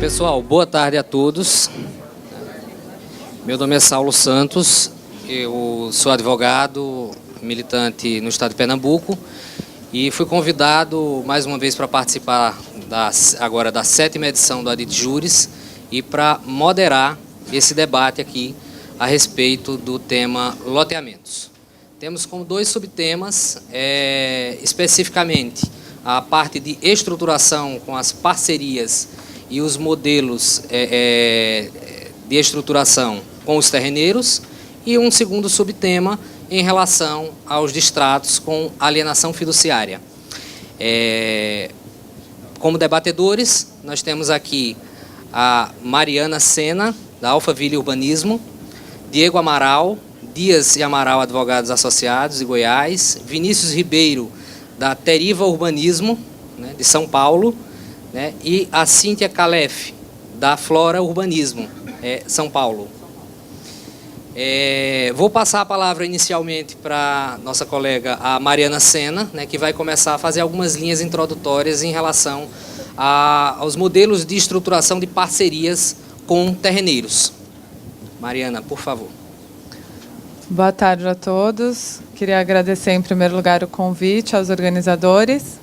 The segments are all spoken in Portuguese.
Pessoal, boa tarde a todos. Meu nome é Saulo Santos, eu sou advogado, militante no estado de Pernambuco e fui convidado mais uma vez para participar agora da 7ª edição do Adit Juris e para moderar esse debate aqui a respeito do tema loteamentos. Temos como 2 subtemas, especificamente a parte de estruturação com as parcerias e os modelos de estruturação com os terreneiros e um segundo subtema em relação aos distratos com alienação fiduciária. Como debatedores, nós temos aqui a Mariana Sena, da Alphaville Urbanismo, Diego Amaral, Dias e Amaral Advogados Associados, de Goiás, Vinícius Ribeiro, da Teriva Urbanismo, né, de São Paulo, né, e a Cíntia Calef, da Flora Urbanismo, São Paulo. Vou passar a palavra inicialmente para nossa colega, a Mariana Sena, né, que vai começar a fazer algumas linhas introdutórias em relação aos modelos de estruturação de parcerias com terreneiros. Mariana, por favor. Boa tarde a todos. Queria agradecer, em primeiro lugar, o convite aos organizadores.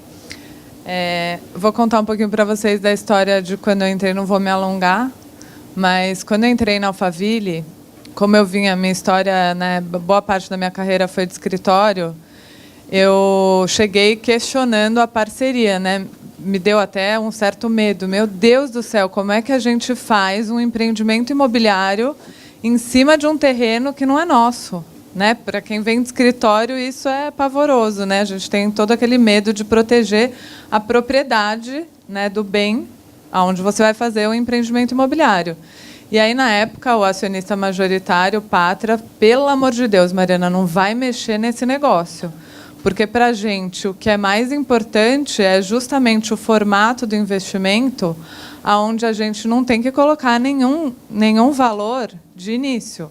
Vou contar um pouquinho para vocês da história de quando eu entrei, não vou me alongar, mas quando eu entrei na Alphaville, como eu vinha, minha história, né, boa parte da minha carreira foi de escritório, eu cheguei questionando a parceria, né? Me deu até um certo medo. Meu Deus do céu, como é que a gente faz um empreendimento imobiliário em cima de um terreno que não é nosso? Né? Para quem vem de escritório, isso é pavoroso, né? A gente tem todo aquele medo de proteger a propriedade, né, do bem onde você vai fazer o empreendimento imobiliário. E aí, na época, o acionista majoritário, Pátria, pelo amor de Deus, Mariana, não vai mexer nesse negócio. Porque, para a gente, o que é mais importante é justamente o formato do investimento, onde a gente não tem que colocar nenhum valor de início.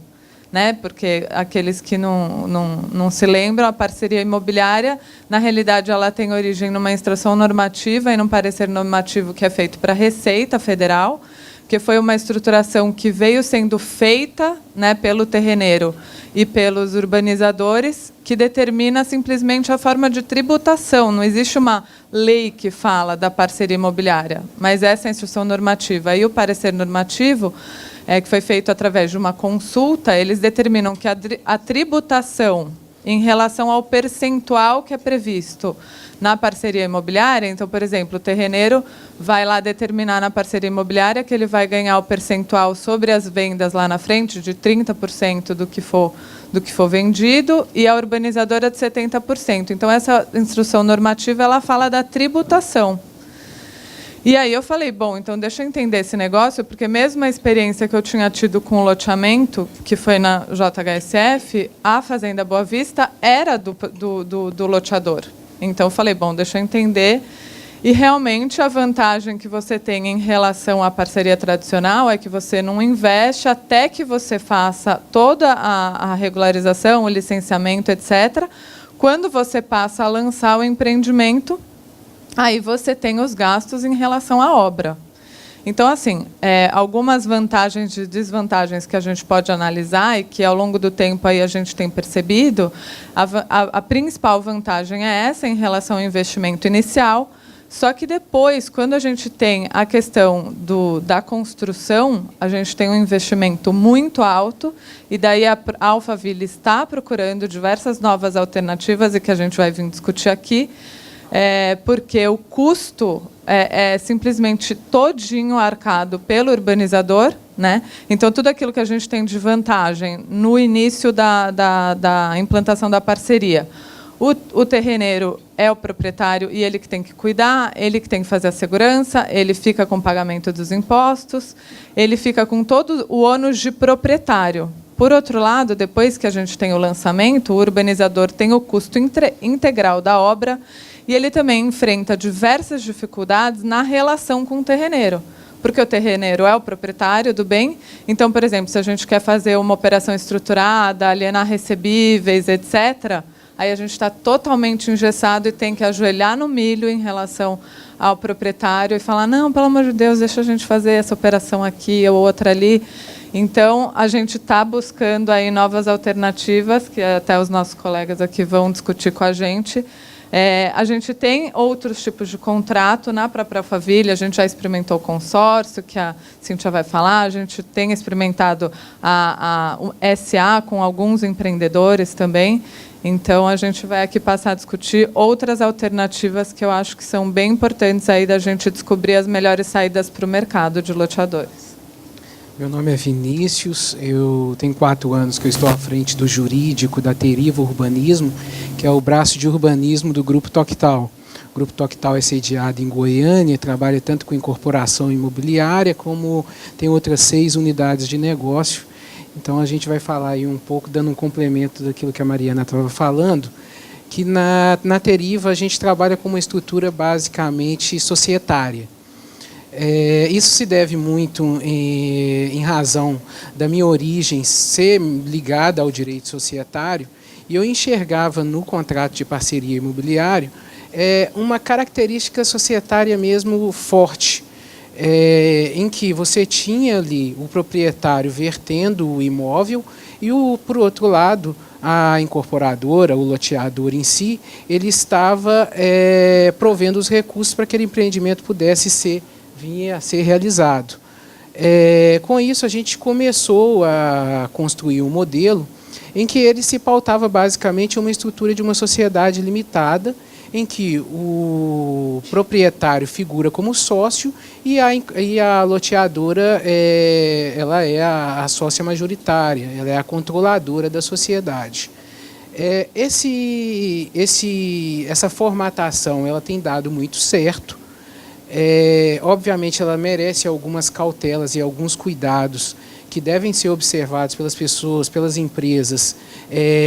Né? Porque aqueles que não se lembram, a parceria imobiliária, na realidade, ela tem origem numa instrução normativa e num parecer normativo que é feito para a Receita Federal, que foi uma estruturação que veio sendo feita, né, pelo terreneiro e pelos urbanizadores, que determina simplesmente a forma de tributação. Não existe uma lei que fala da parceria imobiliária, mas essa é a instrução normativa. E o parecer normativo, que foi feito através de uma consulta, eles determinam que a tributação em relação ao percentual que é previsto na parceria imobiliária, então, por exemplo, o terreneiro vai lá determinar na parceria imobiliária que ele vai ganhar o percentual sobre as vendas lá na frente de 30% do que for vendido e a urbanizadora de 70%. Então, essa instrução normativa ela fala da tributação. E aí eu falei, bom, então deixa eu entender esse negócio, porque mesmo a experiência que eu tinha tido com o loteamento, que foi na JHSF, a Fazenda Boa Vista era do loteador. Então eu falei, bom, deixa eu entender. E realmente a vantagem que você tem em relação à parceria tradicional é que você não investe até que você faça toda a regularização, o licenciamento, etc. Quando você passa a lançar o empreendimento, aí você tem os gastos em relação à obra. Então, assim, algumas vantagens e desvantagens que a gente pode analisar e que, ao longo do tempo, aí a gente tem percebido, a principal vantagem é essa em relação ao investimento inicial, só que depois, quando a gente tem a questão da construção, a gente tem um investimento muito alto, e daí a Alphaville está procurando diversas novas alternativas, e que a gente vai vir discutir aqui, porque o custo é simplesmente todinho arcado pelo urbanizador, né? Então, tudo aquilo que a gente tem de vantagem no início da implantação da parceria, o terreneiro é o proprietário e ele que tem que cuidar, ele que tem que fazer a segurança, ele fica com o pagamento dos impostos, ele fica com todo o ônus de proprietário. Por outro lado, depois que a gente tem o lançamento, o urbanizador tem o custo integral da obra e ele também enfrenta diversas dificuldades na relação com o terreneiro, porque o terreneiro é o proprietário do bem. Então, por exemplo, se a gente quer fazer uma operação estruturada, alienar recebíveis, etc., aí a gente está totalmente engessado e tem que ajoelhar no milho em relação ao proprietário e falar, não, pelo amor de Deus, deixa a gente fazer essa operação aqui ou outra ali. Então, a gente está buscando aí novas alternativas, que até os nossos colegas aqui vão discutir com a gente. A gente tem outros tipos de contrato na própria Alphaville, a gente já experimentou o consórcio, que a Cíntia vai falar, a gente tem experimentado o SA com alguns empreendedores também. Então, a gente vai aqui passar a discutir outras alternativas que eu acho que são bem importantes aí da gente descobrir as melhores saídas para o mercado de loteadores. Meu nome é Vinícius, eu tenho 4 anos que eu estou à frente do jurídico da Teriva Urbanismo, que é o braço de urbanismo do Grupo Toctal. O Grupo Toctal é sediado em Goiânia, trabalha tanto com incorporação imobiliária, como tem outras 6 unidades de negócio. Então, a gente vai falar aí um pouco, dando um complemento daquilo que a Mariana estava falando, que na Teriva a gente trabalha com uma estrutura basicamente societária. Isso se deve muito em razão da minha origem ser ligada ao direito societário, e eu enxergava no contrato de parceria imobiliário uma característica societária mesmo forte, em que você tinha ali o proprietário vertendo o imóvel e, por outro lado, a incorporadora, o loteador em si, ele estava provendo os recursos para que aquele empreendimento pudesse vinha a ser realizado. Com isso, a gente começou a construir um modelo em que ele se pautava basicamente em uma estrutura de uma sociedade limitada, em que o proprietário figura como sócio e a loteadora ela é a sócia majoritária, ela é a controladora da sociedade. Essa formatação ela tem dado muito certo. Obviamente, ela merece algumas cautelas e alguns cuidados que devem ser observados pelas pessoas, pelas empresas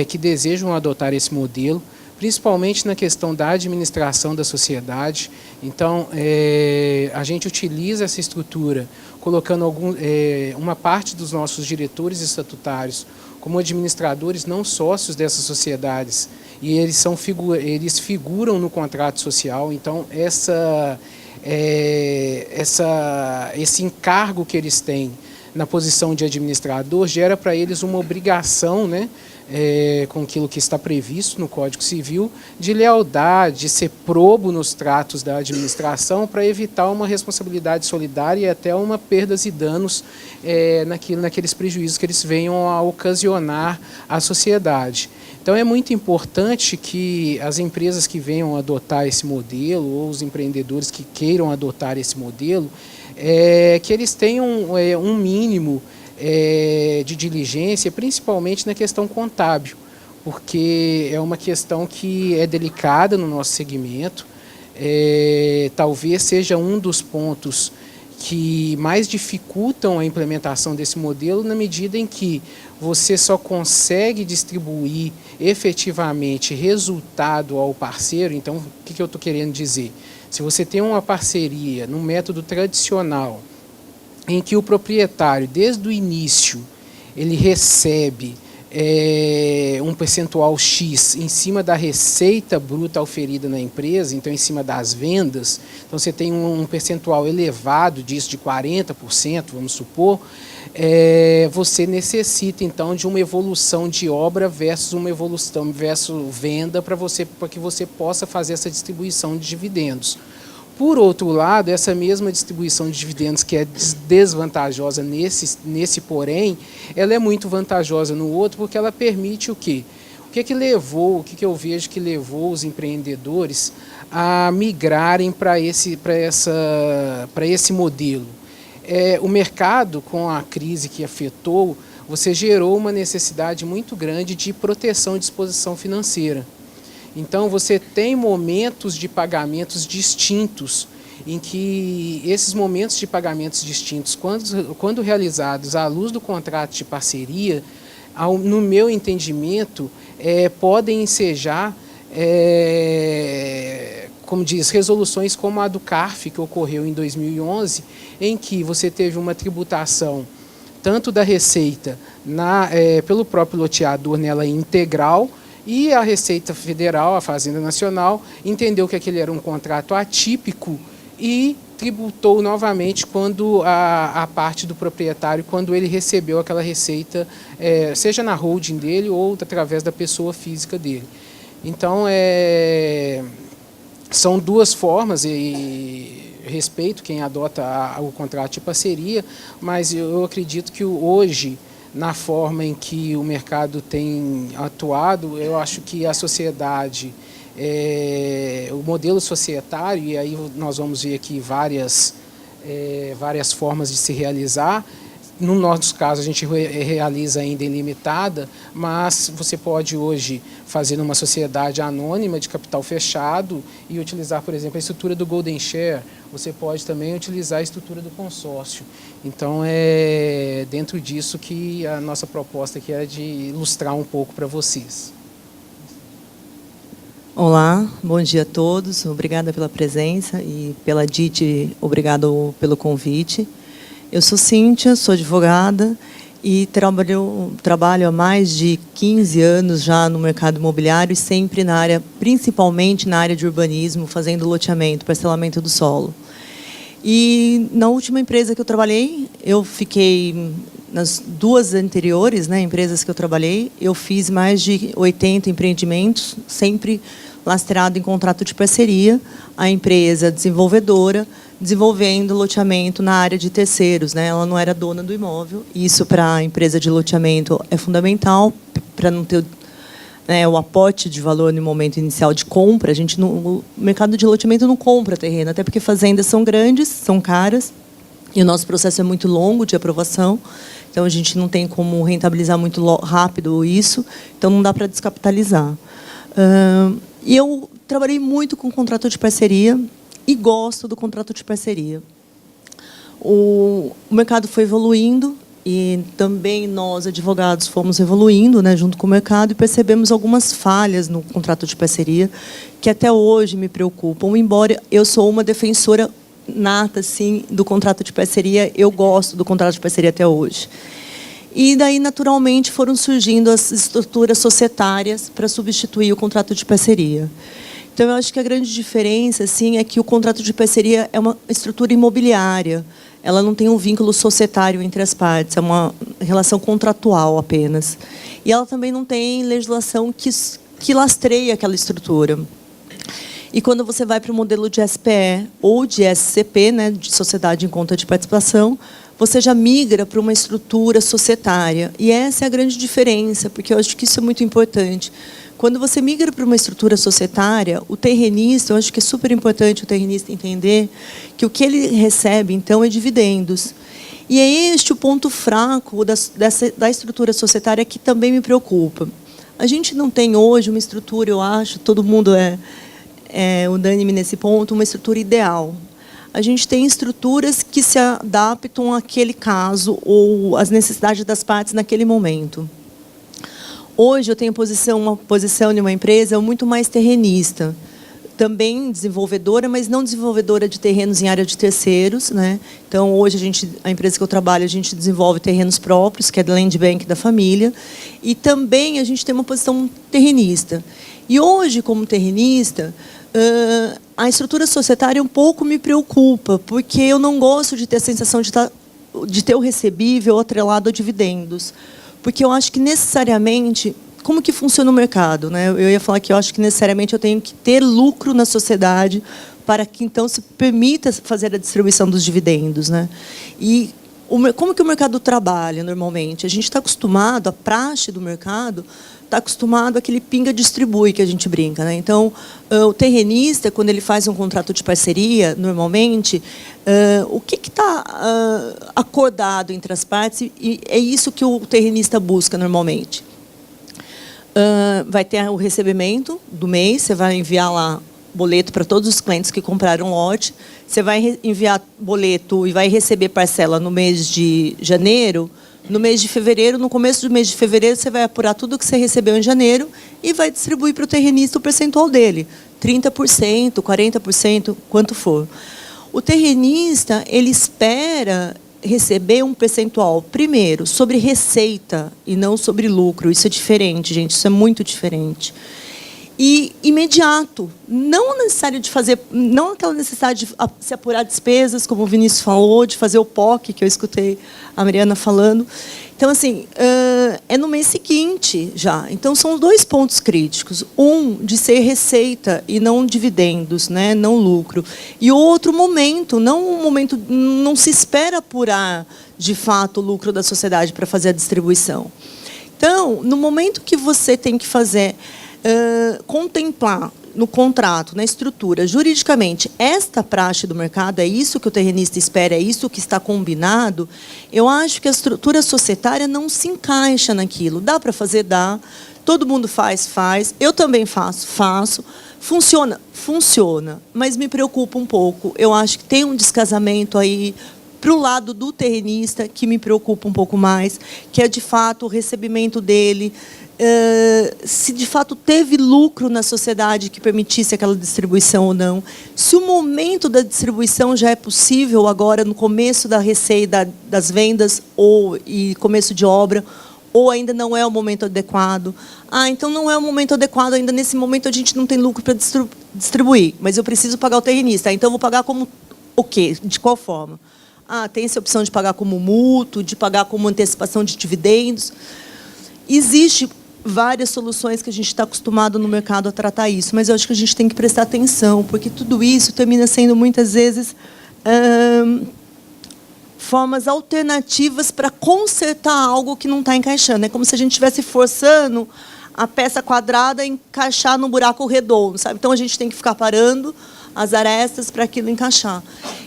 que desejam adotar esse modelo, principalmente na questão da administração da sociedade. Então, a gente utiliza essa estrutura colocando uma parte dos nossos diretores estatutários como administradores não sócios dessas sociedades, e eles figuram no contrato social. Então, esse encargo que eles têm na posição de administrador gera para eles uma obrigação, né, com aquilo que está previsto no Código Civil, de lealdade, de ser probo nos tratos da administração para evitar uma responsabilidade solidária e até uma perdas e danos naqueles prejuízos que eles venham a ocasionar à sociedade. Então, é muito importante que as empresas que venham adotar esse modelo, ou os empreendedores que queiram adotar esse modelo, que eles tenham um mínimo de diligência, principalmente na questão contábil, porque é uma questão que é delicada no nosso segmento. Talvez seja um dos pontos que mais dificultam a implementação desse modelo, na medida em que você só consegue distribuir efetivamente resultado ao parceiro. Então, o que eu estou querendo dizer? Se você tem uma parceria no método tradicional, em que o proprietário, desde o início, ele recebe um percentual X em cima da receita bruta oferida na empresa, então em cima das vendas, então você tem um percentual elevado disso, de 40%, vamos supor, você necessita então de uma evolução de obra versus uma evolução versus venda para que você possa fazer essa distribuição de dividendos. Por outro lado, essa mesma distribuição de dividendos, que é desvantajosa nesse porém, ela é muito vantajosa no outro, porque ela permite o quê? O que eu vejo que levou os empreendedores a migrarem para esse modelo? O mercado, com a crise que afetou, você gerou uma necessidade muito grande de proteção de exposição financeira. Então, você tem momentos de pagamentos distintos, em que esses momentos de pagamentos distintos, quando realizados à luz do contrato de parceria, no meu entendimento, podem ensejar, como diz, resoluções como a do CARF, que ocorreu em 2011, em que você teve uma tributação tanto da receita pelo próprio loteador nela integral, E a Receita Federal, a Fazenda Nacional, entendeu que aquele era um contrato atípico e tributou novamente quando a parte do proprietário, quando ele recebeu aquela receita, seja na holding dele ou através da pessoa física dele. Então, são duas formas, e respeito quem adota o contrato de parceria, mas eu acredito que hoje, na forma em que o mercado tem atuado, eu acho que a sociedade, o modelo societário, e aí nós vamos ver aqui várias formas de se realizar. No nosso caso, a gente realiza ainda em limitada, mas você pode hoje fazer numa sociedade anônima de capital fechado e utilizar, por exemplo, a estrutura do Golden Share. Você pode também utilizar a estrutura do consórcio. Então, é dentro disso que a nossa proposta aqui é de ilustrar um pouco para vocês. Olá, bom dia a todos. Obrigada pela presença e pela DIT, obrigado pelo convite. Eu sou Cíntia, sou advogada e trabalho há mais de 15 anos já no mercado imobiliário e sempre na área, principalmente na área de urbanismo, fazendo loteamento, parcelamento do solo. E na última empresa que eu trabalhei, eu fiquei nas duas anteriores, empresas que eu trabalhei, eu fiz mais de 80 empreendimentos, sempre lastreado em contrato de parceria, a empresa desenvolvedora, desenvolvendo loteamento na área de terceiros, Ela não era dona do imóvel. Isso, para a empresa de loteamento, é fundamental, para não ter o aporte de valor no momento inicial de compra. O mercado de loteamento não compra terreno, até porque fazendas são grandes, são caras, e o nosso processo é muito longo de aprovação, então a gente não tem como rentabilizar muito rápido isso, então não dá para descapitalizar. E eu trabalhei muito com contrato de parceria, e gosto do contrato de parceria. O mercado foi evoluindo e também nós, advogados, fomos evoluindo junto com o mercado e percebemos algumas falhas no contrato de parceria que até hoje me preocupam, embora eu sou uma defensora nata sim, do contrato de parceria, eu gosto do contrato de parceria até hoje. E daí, naturalmente, foram surgindo as estruturas societárias para substituir o contrato de parceria. Então, eu acho que a grande diferença é que o contrato de parceria é uma estrutura imobiliária. Ela não tem um vínculo societário entre as partes, é uma relação contratual apenas. E ela também não tem legislação que lastreia aquela estrutura. E quando você vai para o modelo de SPE ou de SCP, de Sociedade em Conta de Participação, você já migra para uma estrutura societária. E essa é a grande diferença, porque eu acho que isso é muito importante. Quando você migra para uma estrutura societária, o terrenista, eu acho que é super importante o terrenista entender que o que ele recebe, então, é dividendos. E é este o ponto fraco da estrutura societária que também me preocupa. A gente não tem hoje uma estrutura, eu acho, todo mundo é unânime nesse ponto, uma estrutura ideal. A gente tem estruturas que se adaptam àquele caso ou às necessidades das partes naquele momento. Hoje eu tenho uma posição em uma empresa muito mais terrenista, também desenvolvedora, mas não desenvolvedora de terrenos em área de terceiros, Então, hoje a empresa que eu trabalho, a gente desenvolve terrenos próprios, que é a Land Bank da família, e também a gente tem uma posição terrenista. E hoje, como terrenista, a estrutura societária um pouco me preocupa, porque eu não gosto de ter a sensação de ter o recebível atrelado a dividendos. Porque eu acho que, necessariamente, como que funciona o mercado? Eu ia falar que eu acho que, necessariamente, eu tenho que ter lucro na sociedade para que, então, se permita fazer a distribuição dos dividendos. E como que o mercado trabalha, normalmente? A gente está acostumado, a praxe do mercado está acostumado àquele pinga-distribui que a gente brinca. Então, o terrenista, quando ele faz um contrato de parceria, normalmente, o que está acordado entre as partes, e é isso que o terrenista busca, normalmente. Vai ter o recebimento do mês, você vai enviar lá boleto para todos os clientes que compraram lote, você vai enviar boleto e vai receber parcela no mês de janeiro. No mês de fevereiro, no começo do mês de fevereiro, você vai apurar tudo que você recebeu em janeiro e vai distribuir para o terrenista o percentual dele, 30%, 40%, quanto for. O terrenista, ele espera receber um percentual, primeiro, sobre receita e não sobre lucro. Isso é diferente, gente, isso é muito diferente. E imediato, não necessário de fazer, não aquela necessidade de se apurar despesas, como o Vinícius falou, de fazer o POC, que eu escutei a Mariana falando. Então, assim, é no mês seguinte já. Então, são 2 pontos críticos. Um, de ser receita e não dividendos, né? Não lucro. E outro momento, não se espera apurar, de fato, o lucro da sociedade para fazer a distribuição. Então, no momento que você tem que fazer, contemplar no contrato, na estrutura, juridicamente, esta praxe do mercado, é isso que o terrenista espera, é isso que está combinado, eu acho que a estrutura societária não se encaixa naquilo. Dá para fazer? Dá. Todo mundo faz. Eu também faço. Funciona? Funciona. Mas me preocupa um pouco. Eu acho que tem um descasamento aí para o lado do terrenista, que me preocupa um pouco mais, que é, de fato, o recebimento dele, se de fato teve lucro na sociedade que permitisse aquela distribuição ou não, se o momento da distribuição já é possível agora, no começo da receita, das vendas e começo de obra, ou ainda não é o momento adequado. Então não é o momento adequado, ainda nesse momento a gente não tem lucro para distribuir, mas eu preciso pagar o terrenista, então eu vou pagar como o quê? De qual forma? Tem essa opção de pagar como mútuo, de pagar como antecipação de dividendos. Existe várias soluções que a gente está acostumado no mercado a tratar isso, mas eu acho que a gente tem que prestar atenção, porque tudo isso termina sendo, muitas vezes, formas alternativas para consertar algo que não está encaixando. É como se a gente estivesse forçando a peça quadrada a encaixar no buraco redondo, sabe? Então, a gente tem que ficar parando as arestas para aquilo encaixar.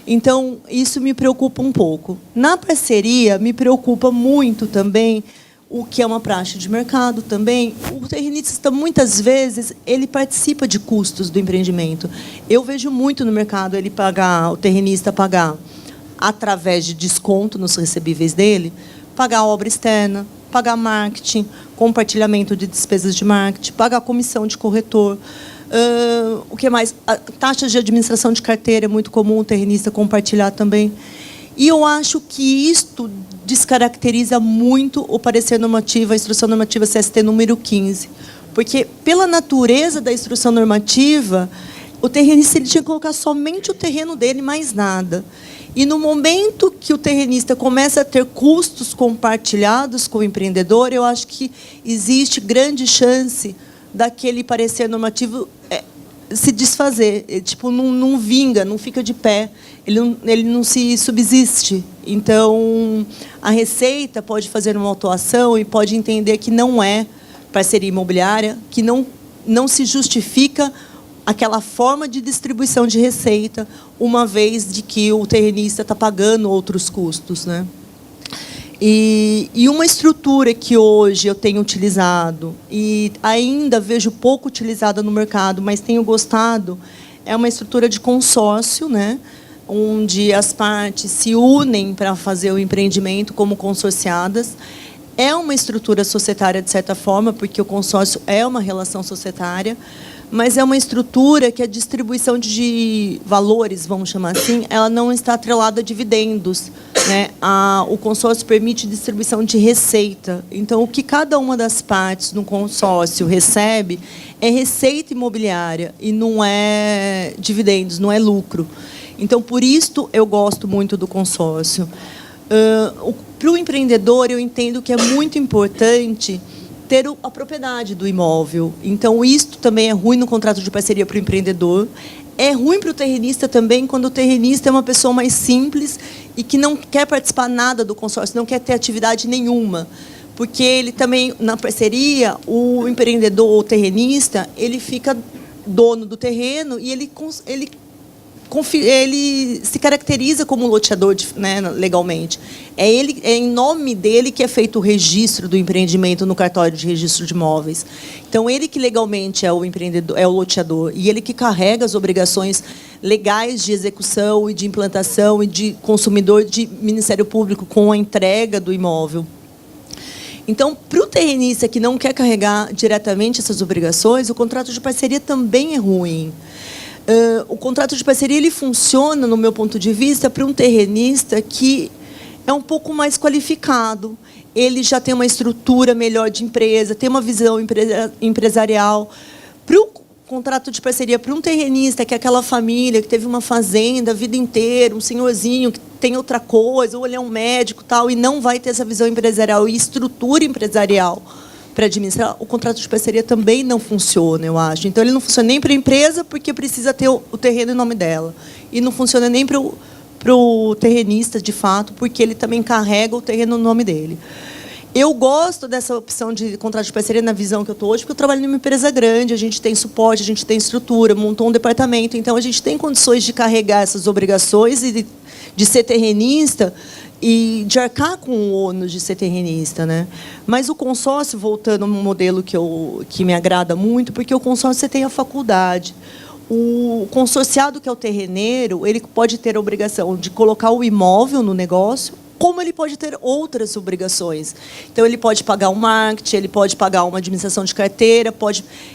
Então, isso me preocupa um pouco. Na parceria, me preocupa muito também o que é uma praxe de mercado também. O terrenista, muitas vezes, ele participa de custos do empreendimento. Eu vejo muito no mercado o terrenista pagar, através de desconto nos recebíveis dele, pagar obra externa, pagar marketing, compartilhamento de despesas de marketing, pagar comissão de corretor. O que mais? Taxas de administração de carteira, é muito comum o terrenista compartilhar também. E eu acho que isto descaracteriza muito o parecer normativo, a instrução normativa CST número 15. Porque, pela natureza da instrução normativa, o terrenista ele tinha que colocar somente o terreno dele, mais nada. E, no momento que o terrenista começa a ter custos compartilhados com o empreendedor, eu acho que existe grande chance daquele parecer normativo se desfazer. Tipo, não vinga, não fica de pé, ele não se subsiste. Então, a Receita pode fazer uma autuação e pode entender que não é parceria imobiliária, que não se justifica aquela forma de distribuição de receita, uma vez de que o terrenista está pagando outros custos, né? E uma estrutura que hoje eu tenho utilizado e ainda vejo pouco utilizada no mercado, mas tenho gostado, é uma estrutura de consórcio, né? Onde as partes se unem para fazer o empreendimento como consorciadas. É uma estrutura societária, de certa forma, porque o consórcio é uma relação societária, mas é uma estrutura que a distribuição de valores, vamos chamar assim, ela não está atrelada a dividendos, né? O consórcio permite distribuição de receita. Então, o que cada uma das partes no consórcio recebe é receita imobiliária e não é dividendos, não é lucro. Então, por isso, eu gosto muito do consórcio. Para o empreendedor, eu entendo que é muito importante ter a propriedade do imóvel. Então, isto também é ruim no contrato de parceria para o empreendedor. É ruim para o terrenista também, quando o terrenista é uma pessoa mais simples e que não quer participar nada do consórcio, não quer ter atividade nenhuma. Porque ele também, na parceria, o empreendedor, o terrenista, ele fica dono do terreno e ele se caracteriza como um loteador, né, legalmente. É em nome dele que é feito o registro do empreendimento no cartório de registro de imóveis. Então, ele que legalmente é o empreendedor, é o loteador, e ele que carrega as obrigações legais de execução e de implantação e de consumidor de Ministério Público com a entrega do imóvel. Então, para o terrenista que não quer carregar diretamente essas obrigações, o contrato de parceria também é ruim. O contrato de parceria ele funciona, no meu ponto de vista, para um terrenista que é um pouco mais qualificado, ele já tem uma estrutura melhor de empresa, tem uma visão empresarial. Para o contrato de parceria, para um terrenista, que é aquela família que teve uma fazenda a vida inteira, um senhorzinho que tem outra coisa, ou ele é um médico tal, e não vai ter essa visão empresarial e estrutura empresarial para administrar, o contrato de parceria também não funciona, eu acho. Então, ele não funciona nem para a empresa, porque precisa ter o terreno em nome dela. E não funciona nem para o terrenista, de fato, porque ele também carrega o terreno no nome dele. Eu gosto dessa opção de contrato de parceria na visão que eu estou hoje, porque eu trabalho numa empresa grande, a gente tem suporte, a gente tem estrutura, montou um departamento, então a gente tem condições de carregar essas obrigações e de ser terrenista e de arcar com o ônus de ser terrenista, né? Mas o consórcio, voltando a um modelo que me agrada muito, porque o consórcio você tem a faculdade. O consorciado, que é o terreneiro, ele pode ter a obrigação de colocar o imóvel no negócio, como ele pode ter outras obrigações. Então, ele pode pagar um marketing, ele pode pagar uma administração de carteira,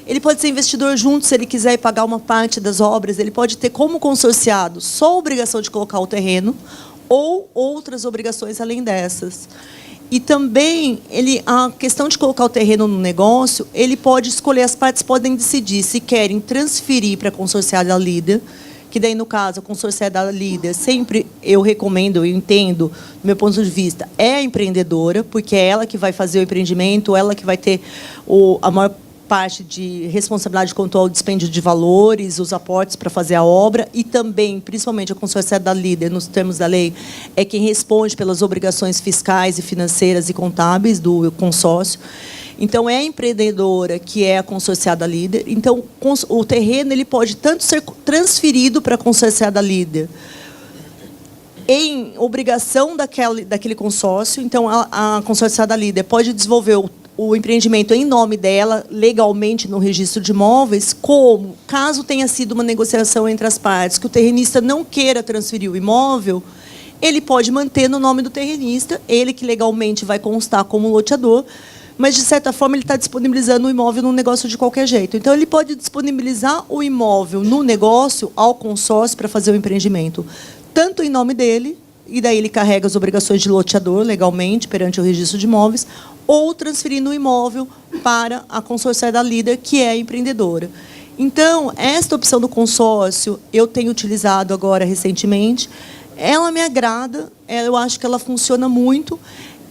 ele pode ser investidor junto, se ele quiser, e pagar uma parte das obras. Ele pode ter, como consorciado, só a obrigação de colocar o terreno ou outras obrigações além dessas. E também, a questão de colocar o terreno no negócio, ele pode escolher, as partes podem decidir se querem transferir para a consorciada líder, que daí, no caso, a consorciada líder, sempre eu recomendo, eu entendo, do meu ponto de vista, é a empreendedora, porque é ela que vai fazer o empreendimento, ela que vai ter a maior parte de responsabilidade quanto ao dispêndio de valores, os aportes para fazer a obra, e também, principalmente, a consorciada líder, nos termos da lei, é quem responde pelas obrigações fiscais e financeiras e contábeis do consórcio. Então, é a empreendedora que é a consorciada líder. Então, o terreno ele pode tanto ser transferido para a consorciada líder em obrigação daquele consórcio. Então, a consorciada líder pode desenvolver o empreendimento em nome dela, legalmente no registro de imóveis, como, caso tenha sido uma negociação entre as partes, que o terrenista não queira transferir o imóvel, ele pode manter no nome do terrenista, ele que legalmente vai constar como loteador, mas, de certa forma, ele está disponibilizando o imóvel no negócio de qualquer jeito. Então, ele pode disponibilizar o imóvel no negócio ao consórcio para fazer o empreendimento, tanto em nome dele, e daí ele carrega as obrigações de loteador legalmente perante o registro de imóveis, ou transferindo o imóvel para a consorciada líder, que é a empreendedora. Então, esta opção do consórcio eu tenho utilizado agora recentemente. Ela me agrada, eu acho que ela funciona muito.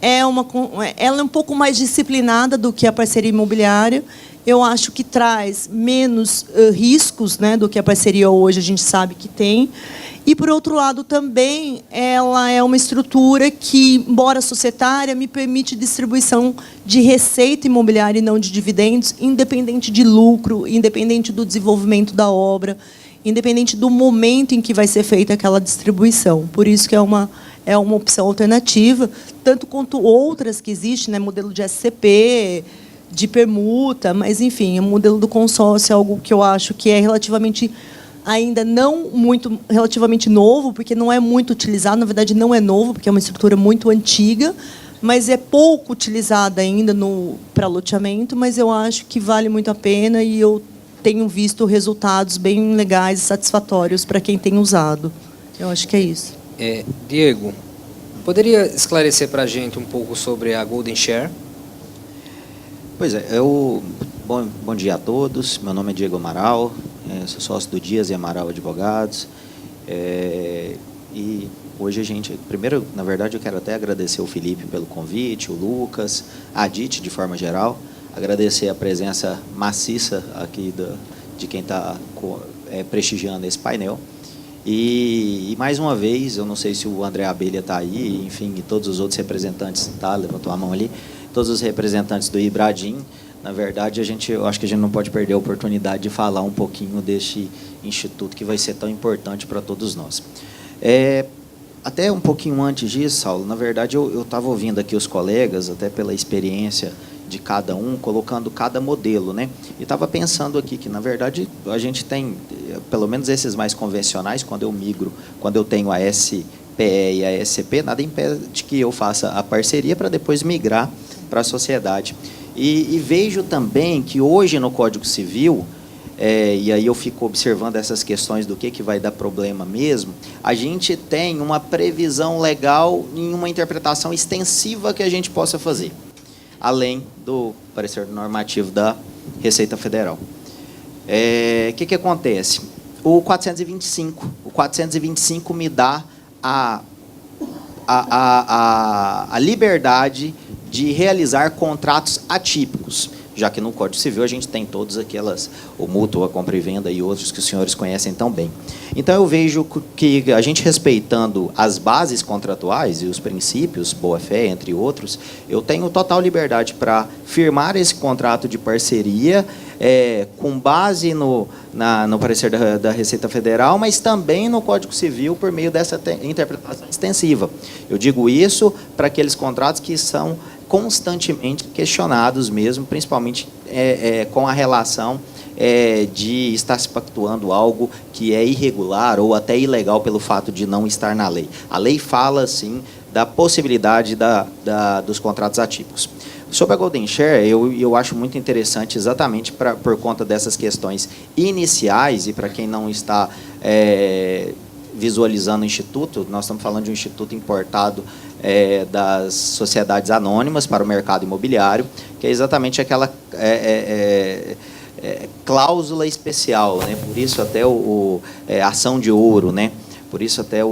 Ela é um pouco mais disciplinada do que a parceria imobiliária. Eu acho que traz menos riscos, né, do que a parceria hoje a gente sabe que tem. E, por outro lado, também ela é uma estrutura que, embora societária, me permite distribuição de receita imobiliária e não de dividendos, independente de lucro, independente do desenvolvimento da obra, independente do momento em que vai ser feita aquela distribuição. Por isso que é uma opção alternativa, tanto quanto outras que existem, né, modelo de SCP, de permuta, mas, enfim, o modelo do consórcio é algo que eu acho que é relativamente ainda não muito relativamente novo, porque não é muito utilizado, na verdade não é novo, porque é uma estrutura muito antiga, mas é pouco utilizada ainda para loteamento, mas eu acho que vale muito a pena e eu tenho visto resultados bem legais e satisfatórios para quem tem usado. Eu acho que é isso. Diego, poderia esclarecer para a gente um pouco sobre a Golden Share? Pois é, bom dia a todos, meu nome é Diego Amaral, sou sócio do Dias e Amaral Advogados, e hoje primeiro, na verdade, eu quero até agradecer o Felipe pelo convite, o Lucas, a Adite, de forma geral, agradecer a presença maciça aqui de quem está prestigiando esse painel, e mais uma vez, eu não sei se o André Abelha está aí, enfim, e todos os outros representantes, levantou a mão ali, todos os representantes do Ibradim. Na verdade, eu acho que a gente não pode perder a oportunidade de falar um pouquinho deste instituto que vai ser tão importante para todos nós. Até um pouquinho antes disso, Saulo, na verdade, eu estava ouvindo aqui os colegas, até pela experiência de cada um, colocando cada modelo, né? E estava pensando aqui que, na verdade, a gente tem, pelo menos esses mais convencionais, quando eu tenho a SPE e a SCP, nada impede que eu faça a parceria para depois migrar para a sociedade. E vejo também que hoje no Código Civil e aí eu fico observando essas questões do que vai dar problema mesmo, a gente tem uma previsão legal em uma interpretação extensiva que a gente possa fazer, além do parecer normativo da Receita Federal. O que acontece? O 425 me dá a liberdade de realizar contratos atípicos, já que no Código Civil a gente tem todas aquelas, o mútuo, a compra e venda e outros que os senhores conhecem tão bem. Então, eu vejo que a gente respeitando as bases contratuais e os princípios, boa-fé, entre outros, eu tenho total liberdade para firmar esse contrato de parceria com base no parecer da Receita Federal, mas também no Código Civil por meio dessa interpretação extensiva. Eu digo isso para aqueles contratos que são constantemente questionados mesmo, principalmente com a relação de estar se pactuando algo que é irregular ou até ilegal pelo fato de não estar na lei. A lei fala, sim, da possibilidade dos contratos atípicos. Sobre a Golden Share, eu acho muito interessante exatamente por conta dessas questões iniciais, e para quem não está visualizando o Instituto, nós estamos falando de um instituto importado das sociedades anônimas para o mercado imobiliário, que é exatamente aquela cláusula especial, né? Por isso até ação de ouro, né? Por isso até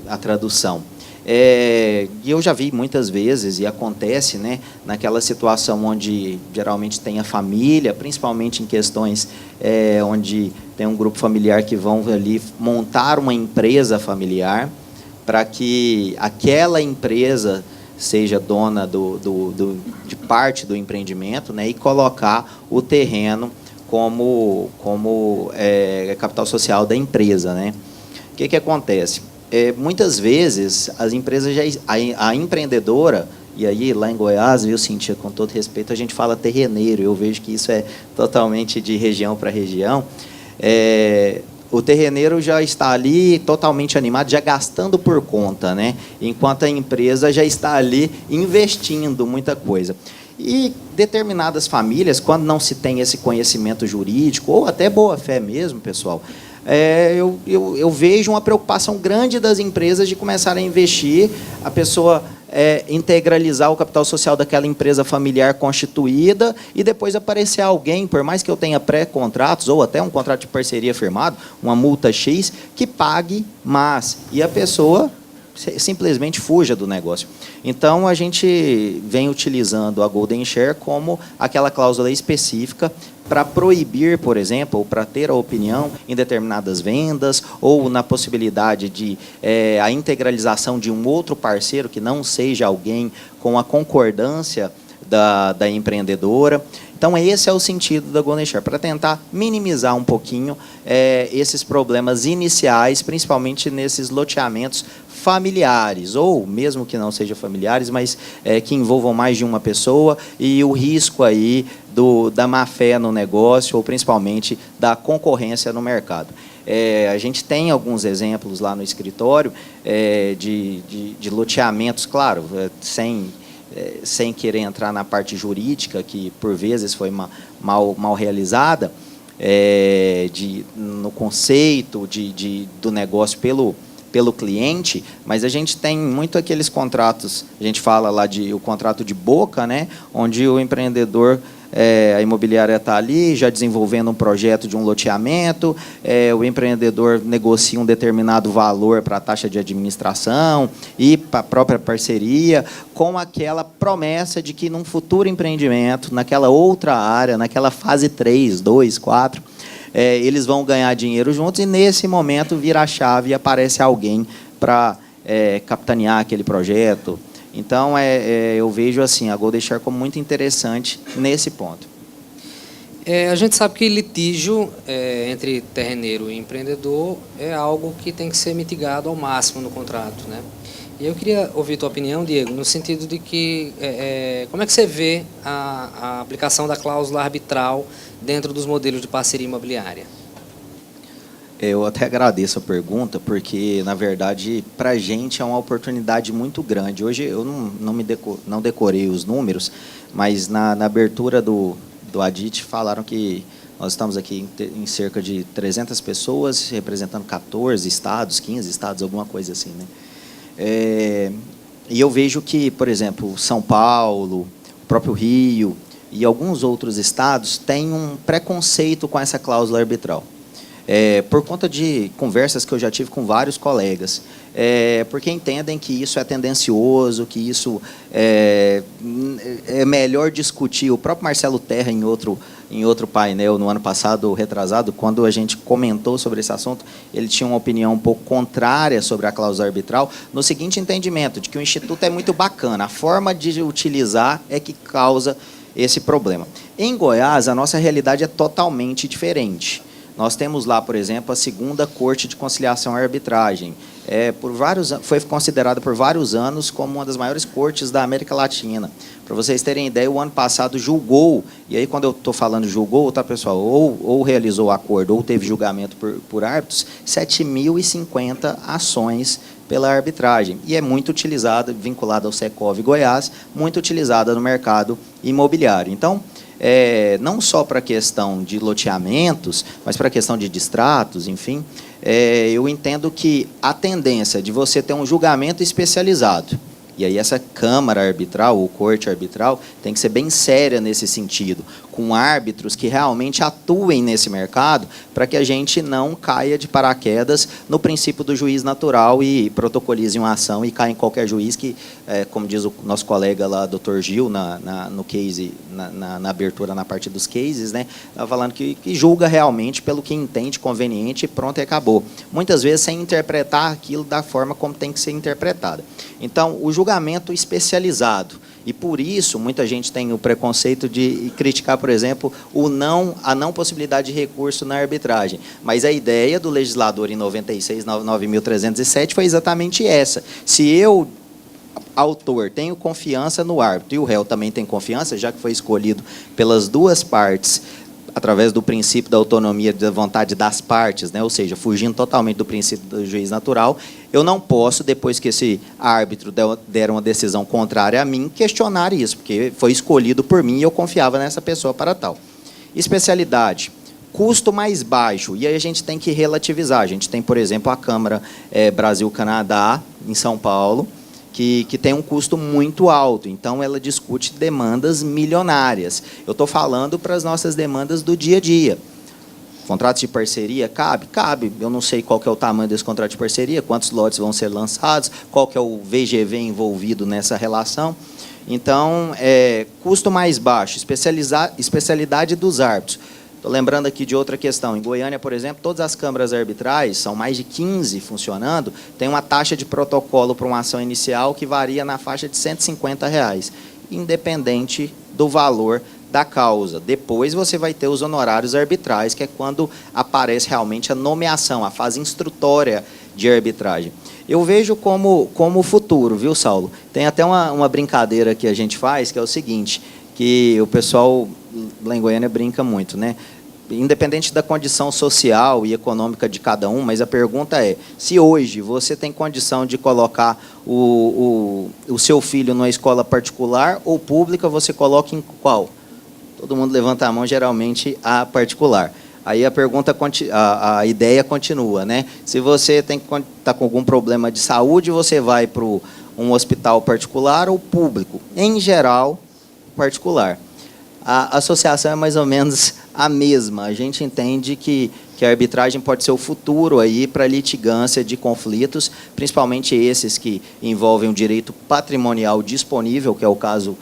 a tradução. E eu já vi muitas vezes, e acontece, né, naquela situação onde geralmente tem a família, principalmente em questões onde tem um grupo familiar que vão ali montar uma empresa familiar, para que aquela empresa seja dona de parte do empreendimento, né, e colocar o terreno como capital social da empresa, né? O que acontece? Muitas vezes as empresas a empreendedora, e aí lá em Goiás, viu, Cíntia, com todo respeito, a gente fala terreneiro, eu vejo que isso é totalmente de região para região. O terreneiro já está ali totalmente animado, já gastando por conta, né? Enquanto a empresa já está ali investindo muita coisa. E determinadas famílias, quando não se tem esse conhecimento jurídico, ou até boa-fé mesmo, pessoal, eu vejo uma preocupação grande das empresas de começar a investir, a pessoa integralizar o capital social daquela empresa familiar constituída e depois aparecer alguém, por mais que eu tenha pré-contratos ou até um contrato de parceria firmado, uma multa X, que pague mais. E a pessoa simplesmente fuja do negócio. Então, a gente vem utilizando a Golden Share como aquela cláusula específica para proibir, por exemplo, ou para ter a opinião em determinadas vendas, ou na possibilidade de a integralização de um outro parceiro que não seja alguém com a concordância da empreendedora. Então, esse é o sentido da Golden Share, para tentar minimizar um pouquinho esses problemas iniciais, principalmente nesses loteamentos familiares, ou mesmo que não sejam familiares, mas que envolvam mais de uma pessoa, e o risco aí da má-fé no negócio, ou principalmente da concorrência no mercado. A gente tem alguns exemplos lá no escritório de loteamentos, claro, sem querer entrar na parte jurídica, que por vezes foi mal realizada, no conceito do negócio pelo cliente, mas a gente tem muito aqueles contratos, a gente fala lá o contrato de boca, né, onde o empreendedor, a imobiliária está ali, já desenvolvendo um projeto de um loteamento, o empreendedor negocia um determinado valor para a taxa de administração e para a própria parceria, com aquela promessa de que num futuro empreendimento, naquela outra área, naquela fase 3, 2, 4, eles vão ganhar dinheiro juntos, e nesse momento vira a chave e aparece alguém para capitanear aquele projeto. Então, eu vejo assim, a Golden Share como muito interessante nesse ponto. A gente sabe que litígio entre terreneiro e empreendedor é algo que tem que ser mitigado ao máximo no contrato, né? E eu queria ouvir tua opinião, Diego, no sentido de que como é que você vê a aplicação da cláusula arbitral dentro dos modelos de parceria imobiliária? Eu até agradeço a pergunta, porque, na verdade, para a gente é uma oportunidade muito grande. Hoje eu não decorei os números, mas na abertura do ADIT falaram que Nós estamos aqui em cerca de 300 pessoas, representando 14 estados, 15 estados, alguma coisa assim, né? E eu vejo que, por exemplo, São Paulo, o próprio Rio e alguns outros estados têm um preconceito com essa cláusula arbitral. Por conta de conversas que eu já tive com vários colegas, porque entendem que isso é tendencioso, que isso é melhor discutir. O próprio Marcelo Terra, em outro painel, no ano passado, retrasado, quando a gente comentou sobre esse assunto, ele tinha uma opinião um pouco contrária sobre a cláusula arbitral, no seguinte entendimento, de que o Instituto é muito bacana, a forma de utilizar é que causa esse problema. Em Goiás, a nossa realidade é totalmente diferente. Nós temos lá, por exemplo, a segunda Corte de Conciliação e Arbitragem. Foi considerada por vários anos como uma das maiores cortes da América Latina. Para vocês terem ideia, o ano passado julgou, e aí quando eu estou falando julgou, tá, pessoal, ou realizou o acordo ou teve julgamento por árbitros, 7.050 ações pela arbitragem. E é muito utilizada, vinculada ao Secov Goiás, muito utilizada no mercado imobiliário. Então, não só para a questão de loteamentos, mas para a questão de distratos, enfim, eu entendo que a tendência de você ter um julgamento especializado, e aí essa Câmara Arbitral, ou Corte Arbitral, tem que ser bem séria nesse sentido, com árbitros que realmente atuem nesse mercado, para que a gente não caia de paraquedas no princípio do juiz natural e protocolize uma ação e caia em qualquer juiz que, como diz o nosso colega lá, Dr. Gil, no case, na abertura, na parte dos cases, né, tá falando que julga realmente pelo que entende conveniente e pronto, e acabou. Muitas vezes sem interpretar aquilo da forma como tem que ser interpretada. Então, o julgamento especializado, e por isso muita gente tem o preconceito de criticar, por exemplo, a não possibilidade de recurso na arbitragem. Mas a ideia do legislador em 96, 9.307, foi exatamente essa. Se eu, autor, tenho confiança no árbitro, e o réu também tem confiança, já que foi escolhido pelas duas partes, através do princípio da autonomia da vontade das partes, né? Ou seja, fugindo totalmente do princípio do juiz natural, eu não posso, depois que esse árbitro der uma decisão contrária a mim, questionar isso, porque foi escolhido por mim e eu confiava nessa pessoa para tal. Especialidade, custo mais baixo, e aí a gente tem que relativizar. A gente tem, por exemplo, a Câmara Brasil-Canadá, em São Paulo, que tem um custo muito alto, então ela discute demandas milionárias. Eu estou falando para as nossas demandas do dia a dia. Contratos de parceria, cabe? Cabe. Eu não sei qual que é o tamanho desse contrato de parceria, quantos lotes vão ser lançados, qual que é o VGV envolvido nessa relação. Então, custo mais baixo, especialidade dos árbitros. Estou lembrando aqui de outra questão. Em Goiânia, por exemplo, todas as câmaras arbitrais, são mais de 15 funcionando, tem uma taxa de protocolo para uma ação inicial que varia na faixa de R$ 150, independente do valor da causa. Depois você vai ter os honorários arbitrais, que é quando aparece realmente a nomeação, a fase instrutória de arbitragem. Eu vejo como futuro, viu, Saulo? Tem até uma brincadeira que a gente faz, que é o seguinte, que o pessoal lá em Goiânia brinca muito, né? Independente da condição social e econômica de cada um, mas a pergunta é, se hoje você tem condição de colocar o seu filho numa escola particular ou pública, você coloca em qual? Todo mundo levanta a mão, geralmente, a particular. Aí a pergunta, a ideia continua, né? Se você está com algum problema de saúde, você vai para um hospital particular ou público? Em geral, particular. A associação é mais ou menos a mesma. A gente entende que a arbitragem pode ser o futuro aí para a litigância de conflitos, principalmente esses que envolvem o direito patrimonial disponível, que é o caso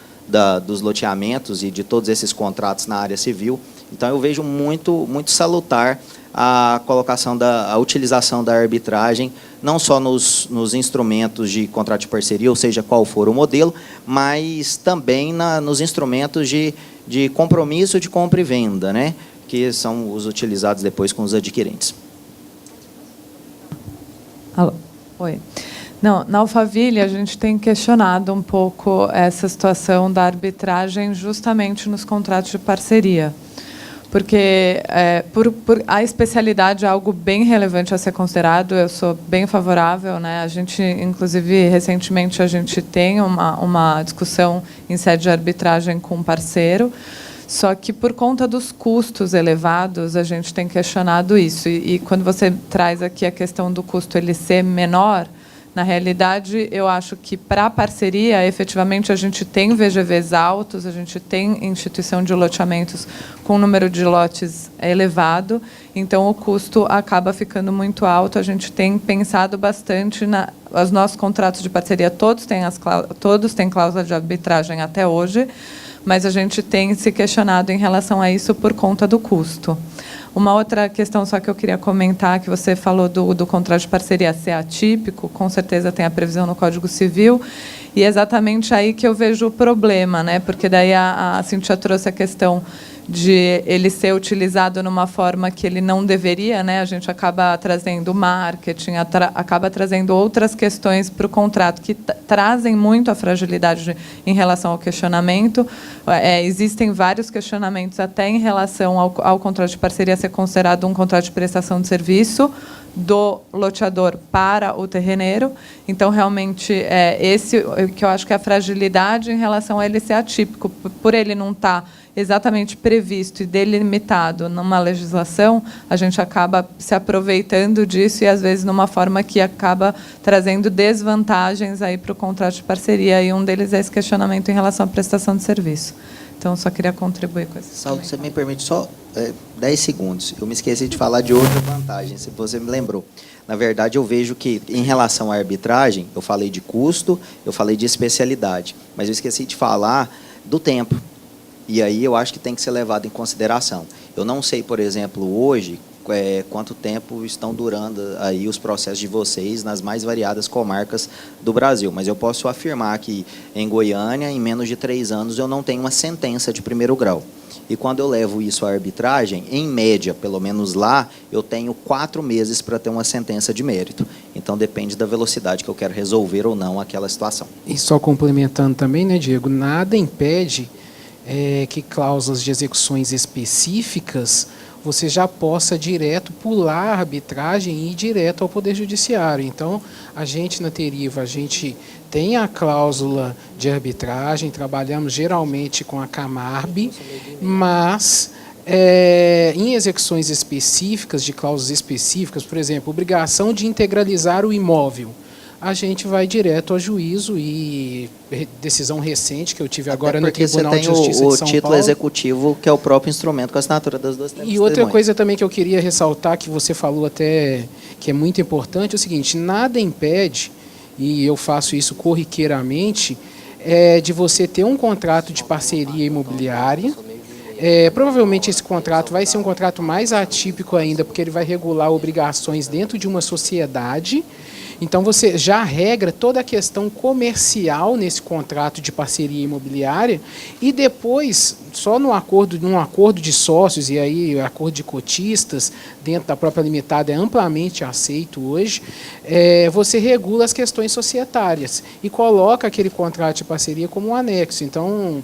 dos loteamentos e de todos esses contratos na área civil. Então, eu vejo muito salutar a colocação a utilização da arbitragem, não só nos instrumentos de contrato de parceria, ou seja, qual for o modelo, mas também nos instrumentos de compromisso de compra e venda, né, que são os utilizados depois com os adquirentes. Alô. Oi. Não, na Alphaville, a gente tem questionado um pouco essa situação da arbitragem justamente nos contratos de parceria. Porque a especialidade é algo bem relevante a ser considerado, eu sou bem favorável, né? A gente, inclusive, recentemente, a gente tem uma discussão em sede de arbitragem com um parceiro, Só que, por conta dos custos elevados, a gente tem questionado isso. E quando você traz aqui a questão do custo ele ser menor, na realidade, eu acho que, para a parceria, efetivamente, a gente tem VGVs altos, a gente tem instituição de loteamentos com número de lotes elevado, então o custo acaba ficando muito alto. A gente tem pensado bastante os nossos contratos de parceria, todos têm cláusula de arbitragem até hoje, mas a gente tem se questionado em relação a isso por conta do custo. Uma outra questão só que eu queria comentar, que você falou do contrato de parceria ser atípico, com certeza tem a previsão no Código Civil, e é exatamente aí que eu vejo o problema, né? Porque daí a Cíntia trouxe a questão de ele ser utilizado numa forma que ele não deveria, né? A gente acaba trazendo marketing, acaba trazendo outras questões para o contrato que trazem muito a fragilidade em relação ao questionamento. Existem vários questionamentos até em relação ao contrato de parceria ser considerado um contrato de prestação de serviço do loteador para o terreneiro. Então, realmente, esse que eu acho que é a fragilidade em relação a ele ser atípico, por ele não estar exatamente previsto e delimitado numa legislação, a gente acaba se aproveitando disso e, às vezes, numa forma que acaba trazendo desvantagens aí para o contrato de parceria, e um deles é esse questionamento em relação à prestação de serviço. Então, só queria contribuir com isso. Saulo, você me permite só 10 segundos. Eu me esqueci de falar de outra vantagem, se você me lembrou. Na verdade, eu vejo que, em relação à arbitragem, eu falei de custo, eu falei de especialidade, mas eu esqueci de falar do tempo. E aí eu acho que tem que ser levado em consideração. Eu não sei, por exemplo, hoje, quanto tempo estão durando aí os processos de vocês nas mais variadas comarcas do Brasil, mas eu posso afirmar que em Goiânia, em menos de 3 anos, eu não tenho uma sentença de primeiro grau. E quando eu levo isso à arbitragem, em média, pelo menos lá, eu tenho 4 meses para ter uma sentença de mérito. Então, depende da velocidade que eu quero resolver ou não aquela situação. E só complementando também, né, Diego, nada impede que cláusulas de execuções específicas você já possa direto pular a arbitragem e ir direto ao Poder Judiciário. Então, a gente na Teriva, a gente tem a cláusula de arbitragem, trabalhamos geralmente com a Camarb, mas em execuções específicas, de cláusulas específicas, por exemplo, obrigação de integralizar o imóvel, a gente vai direto ao juízo, e decisão recente que eu tive agora no Tribunal de Justiça de São Paulo. O título executivo, que é o próprio instrumento com a assinatura das duas testemunhas. E outra coisa também que eu queria ressaltar, que você falou até que é muito importante, é o seguinte: nada impede, e eu faço isso corriqueiramente, de você ter um contrato de parceria imobiliária. Provavelmente esse contrato vai ser um contrato mais atípico ainda, porque ele vai regular obrigações dentro de uma sociedade. Então, você já regra toda a questão comercial nesse contrato de parceria imobiliária, e depois, só num acordo de sócios, e aí acordo de cotistas, dentro da própria limitada, é amplamente aceito hoje, você regula as questões societárias e coloca aquele contrato de parceria como um anexo. Então,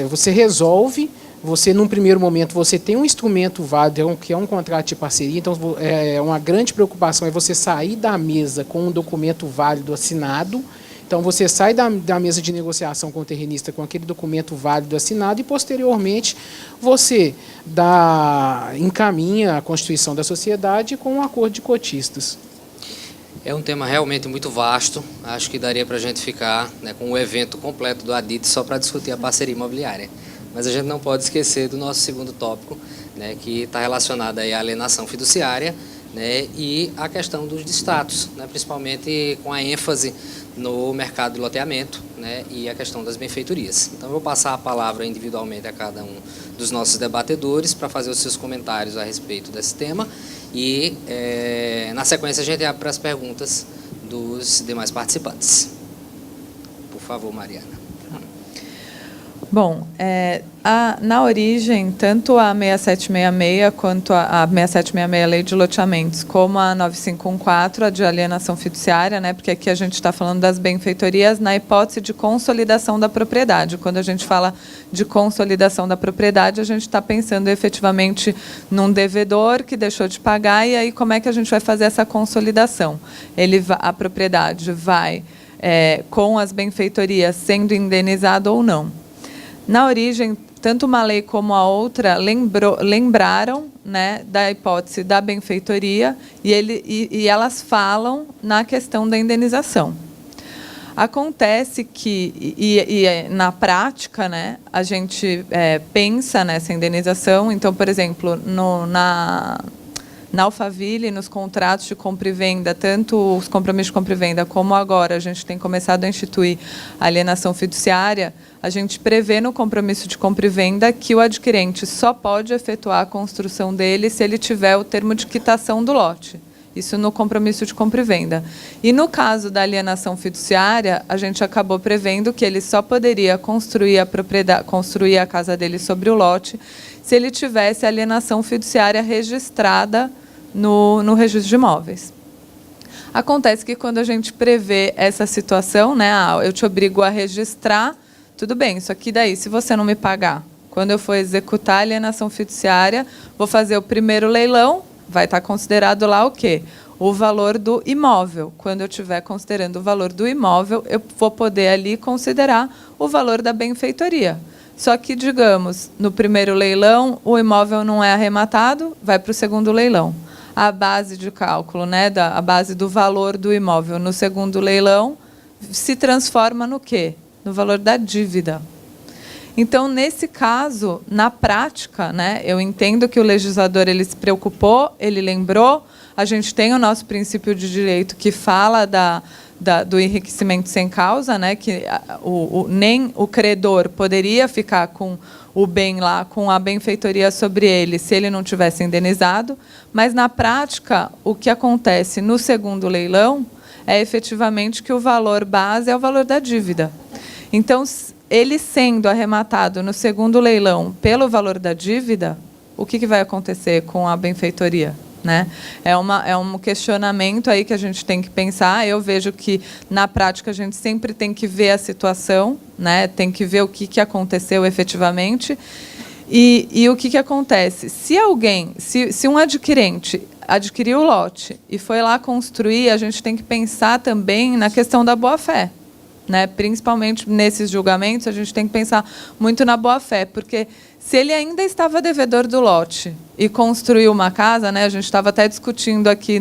você resolve. Você, num primeiro momento, você tem um instrumento válido, que é um contrato de parceria. Então, uma grande preocupação é você sair da mesa com um documento válido assinado. Então, você sai da mesa de negociação com o terrenista com aquele documento válido assinado, e, posteriormente, você encaminha a constituição da sociedade com um acordo de cotistas. É um tema realmente muito vasto. Acho que daria para a gente ficar, né, com o evento completo do ADIT só para discutir a parceria imobiliária. Mas a gente não pode esquecer do nosso segundo tópico, né, que está relacionado aí à alienação fiduciária, né, e a questão dos status, né, principalmente com a ênfase no mercado de loteamento, né, e a questão das benfeitorias. Então, eu vou passar a palavra individualmente a cada um dos nossos debatedores para fazer os seus comentários a respeito desse tema, e, na sequência, a gente abre para as perguntas dos demais participantes. Por favor, Mariana. Bom, na origem, tanto a 6766 quanto a 6766, Lei de Loteamentos, como a 9514, a de alienação fiduciária, né, porque aqui a gente está falando das benfeitorias na hipótese de consolidação da propriedade. Quando a gente fala de consolidação da propriedade, a gente está pensando efetivamente num devedor que deixou de pagar, e aí como é que a gente vai fazer essa consolidação? A propriedade vai, com as benfeitorias, sendo indenizada ou não. Na origem, tanto uma lei como a outra lembraram, né, da hipótese da benfeitoria e elas falam na questão da indenização. Acontece que, na prática, né, a gente pensa nessa indenização. Então, por exemplo, na Alphaville, nos contratos de compra e venda, tanto os compromissos de compra e venda, como agora a gente tem começado a instituir a alienação fiduciária, a gente prevê no compromisso de compra e venda que o adquirente só pode efetuar a construção dele se ele tiver o termo de quitação do lote. Isso no compromisso de compra e venda. E no caso da alienação fiduciária, a gente acabou prevendo que ele só poderia construir a casa dele sobre o lote se ele tivesse a alienação fiduciária registrada no registro de imóveis. Acontece que quando a gente prevê essa situação, né, eu te obrigo a registrar, tudo bem, isso aqui daí, se você não me pagar, quando eu for executar a alienação fiduciária, vou fazer o primeiro leilão, vai estar considerado lá o quê? O valor do imóvel. Quando eu estiver considerando o valor do imóvel, eu vou poder ali considerar o valor da benfeitoria. Só que, digamos, no primeiro leilão, o imóvel não é arrematado, vai para o segundo leilão. A base de cálculo, né, a base do valor do imóvel no segundo leilão, se transforma no quê? No valor da dívida. Então, nesse caso, na prática, né, eu entendo que o legislador ele se preocupou, ele lembrou, a gente tem o nosso princípio de direito que fala do enriquecimento sem causa, né, que nem o credor poderia ficar com o bem lá, com a benfeitoria sobre ele, se ele não tivesse indenizado, mas, na prática, o que acontece no segundo leilão é efetivamente que o valor base é o valor da dívida. Então, ele sendo arrematado no segundo leilão pelo valor da dívida, o que vai acontecer com a benfeitoria? Né? É um questionamento aí que a gente tem que pensar. Eu vejo que, na prática, a gente sempre tem que ver a situação, né? Tem que ver o que aconteceu efetivamente. E o que acontece? Se um adquirente adquiriu o lote e foi lá construir, a gente tem que pensar também na questão da boa-fé. Né? Principalmente nesses julgamentos, a gente tem que pensar muito na boa-fé, porque se ele ainda estava devedor do lote e construiu uma casa, né? A gente estava até discutindo aqui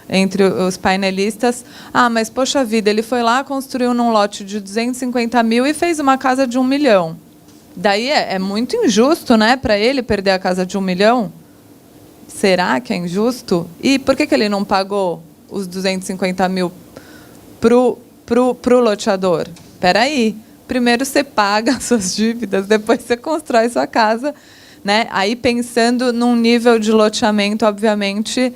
entre os painelistas, mas, poxa vida, ele foi lá, construiu num lote de 250 mil e fez uma casa de 1 milhão. Daí é muito injusto, né, para ele perder a casa de 1 milhão? Será que é injusto? E por que ele não pagou os 250 mil pro loteador? Espera aí, primeiro você paga as suas dívidas, depois você constrói sua casa, né? Aí pensando num nível de loteamento, obviamente,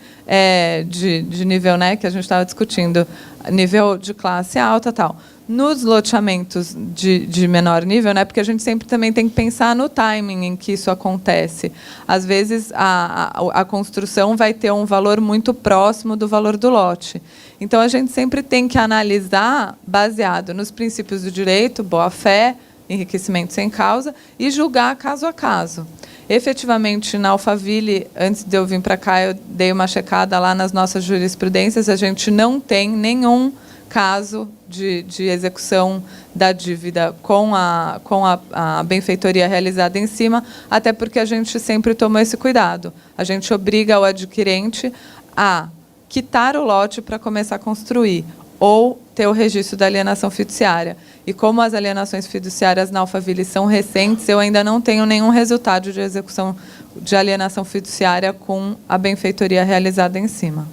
de nível, né, que a gente estava discutindo, nível de classe alta, tal. Nos loteamentos de menor nível, né, porque a gente sempre também tem que pensar no timing em que isso acontece. Às vezes, a construção vai ter um valor muito próximo do valor do lote. Então, a gente sempre tem que analisar baseado nos princípios do direito, boa-fé, enriquecimento sem causa, e julgar caso a caso. Efetivamente, na Alphaville, antes de eu vir para cá, eu dei uma checada lá nas nossas jurisprudências, a gente não tem nenhum caso de execução da dívida com a benfeitoria realizada em cima, até porque a gente sempre tomou esse cuidado. A gente obriga o adquirente a quitar o lote para começar a construir, ou ter o registro da alienação fiduciária. E como as alienações fiduciárias na Alphaville são recentes, eu ainda não tenho nenhum resultado de execução de alienação fiduciária com a benfeitoria realizada em cima.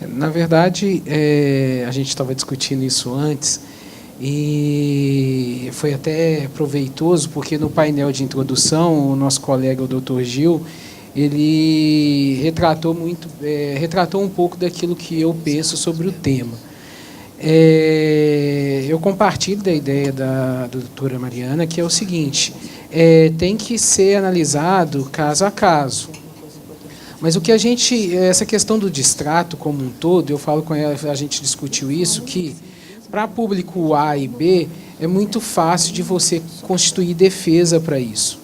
Na verdade, a gente estava discutindo isso antes e foi até proveitoso, porque no painel de introdução, o nosso colega, o Dr. Gil, ele retratou um pouco daquilo que eu penso sobre o tema. Eu compartilho da ideia da doutora Mariana, que é o seguinte, tem que ser analisado caso a caso. Mas o que essa questão do distrato como um todo, eu falo com ela, a gente discutiu isso, que para público A e B é muito fácil de você constituir defesa para isso.